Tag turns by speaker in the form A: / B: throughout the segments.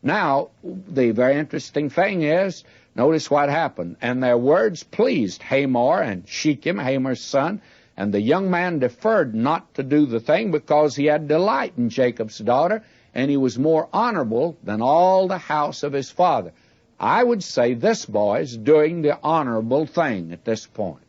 A: Now, the very interesting thing is, notice what happened. And their words pleased Hamor and Shechem, Hamor's son, and the young man deferred not to do the thing because he had delight in Jacob's daughter, and he was more honorable than all the house of his father. I would say this boy is doing the honorable thing at this point.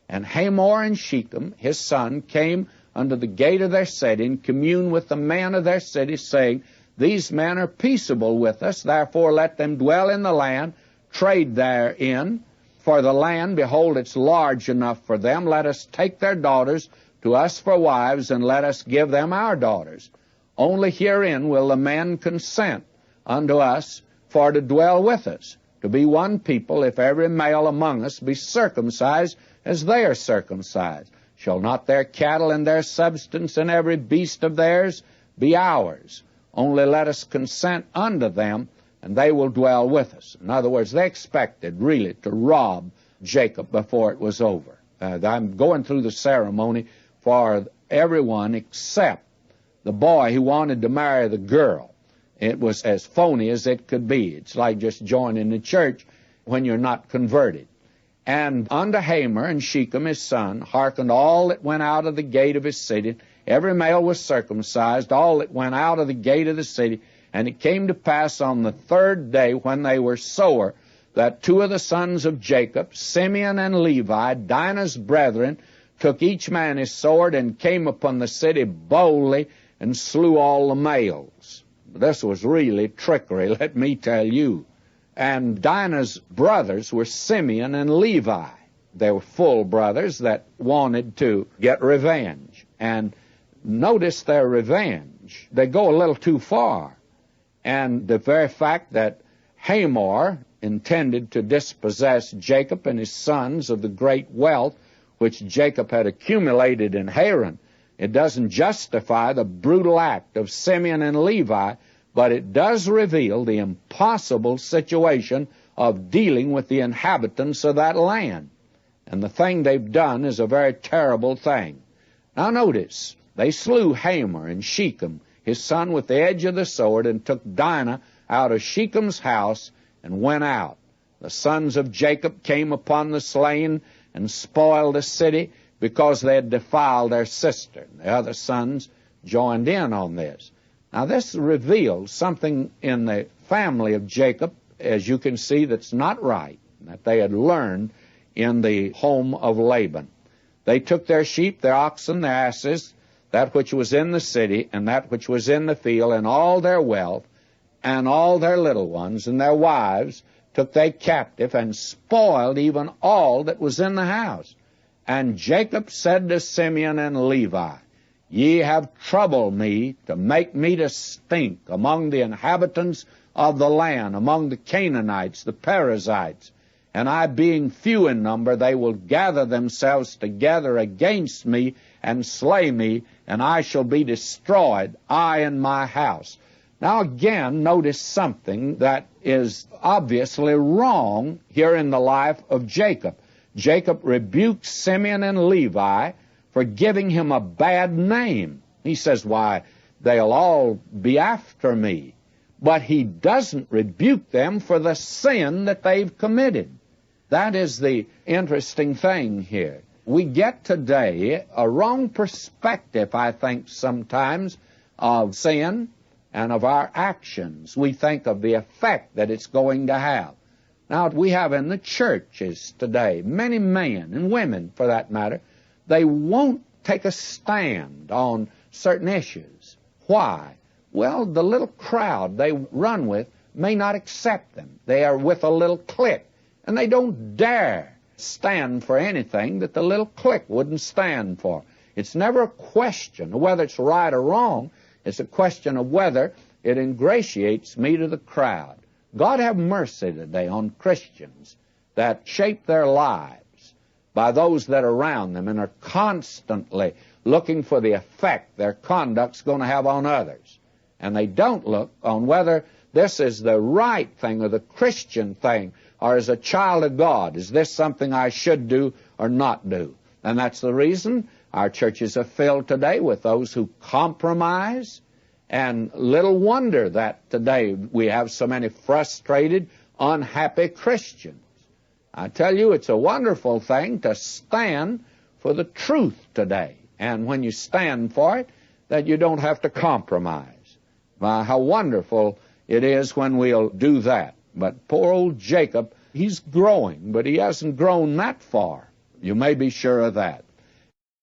A: And Hamor and Shechem, his son, came unto the gate of their city and communed with the men of their city, saying, These men are peaceable with us, therefore let them dwell in the land, trade therein. For the land, behold, it's large enough for them. Let us take their daughters to us for wives, and let us give them our daughters. Only herein will the men consent unto us for to dwell with us, to be one people, if every male among us be circumcised as they are circumcised. Shall not their cattle and their substance and every beast of theirs be ours? Only let us consent unto them, and they will dwell with us. In other words, they expected really to rob Jacob before it was over. I'm going through the ceremony for everyone except the boy who wanted to marry the girl. It was as phony as it could be. It's like just joining the church when you're not converted. And unto Hamor and Shechem his son hearkened all that went out of the gate of his city. Every male was circumcised, all that went out of the gate of the city. And it came to pass on the third day, when they were sore, that two of the sons of Jacob, Simeon and Levi, Dinah's brethren, took each man his sword and came upon the city boldly and slew all the males. This was really trickery, let me tell you. And Dinah's brothers were Simeon and Levi. They were full brothers that wanted to get revenge. And notice their revenge. They go a little too far. And the very fact that Hamor intended to dispossess Jacob and his sons of the great wealth which Jacob had accumulated in Haran, it doesn't justify the brutal act of Simeon and Levi, but it does reveal the impossible situation of dealing with the inhabitants of that land. And the thing they've done is a very terrible thing. Now notice, they slew Hamor and Shechem, his son, with the edge of the sword, and took Dinah out of Shechem's house and went out. The sons of Jacob came upon the slain and spoiled the city because they had defiled their sister. The other sons joined in on this. Now this reveals something in the family of Jacob, as you can see, that's not right, that they had learned in the home of Laban. They took their sheep, their oxen, their asses, that which was in the city, and that which was in the field, and all their wealth, and all their little ones, and their wives, took they captive, and spoiled even all that was in the house. And Jacob said to Simeon and Levi, Ye have troubled me to make me to stink among the inhabitants of the land, among the Canaanites, the Perizzites. And I being few in number, they will gather themselves together against me and slay me, and I shall be destroyed, I and my house. Now again, notice something that is obviously wrong here in the life of Jacob. Jacob rebuked Simeon and Levi for giving him a bad name. He says, why, they'll all be after me. But he doesn't rebuke them for the sin that they've committed. That is the interesting thing here. We get today a wrong perspective, I think, sometimes of sin and of our actions. We think of the effect that it's going to have. Now, we have in the churches today, many men and women, for that matter, they won't take a stand on certain issues. Why? Well, the little crowd they run with may not accept them. They are with a little clique, and they don't dare stand for anything that the little clique wouldn't stand for. It's never a question of whether it's right or wrong. It's a question of whether it ingratiates me to the crowd. God have mercy today on Christians that shape their lives by those that are around them and are constantly looking for the effect their conduct's going to have on others. And they don't look on whether this is the right thing or the Christian thing, or as a child of God, is this something I should do or not do? And that's the reason our churches are filled today with those who compromise And little wonder that today we have so many frustrated, unhappy Christians. I tell you, it's a wonderful thing to stand for the truth today. And when you stand for it, that you don't have to compromise. How wonderful it is when we'll do that. But poor old Jacob, he's growing, but he hasn't grown that far. You may be sure of that.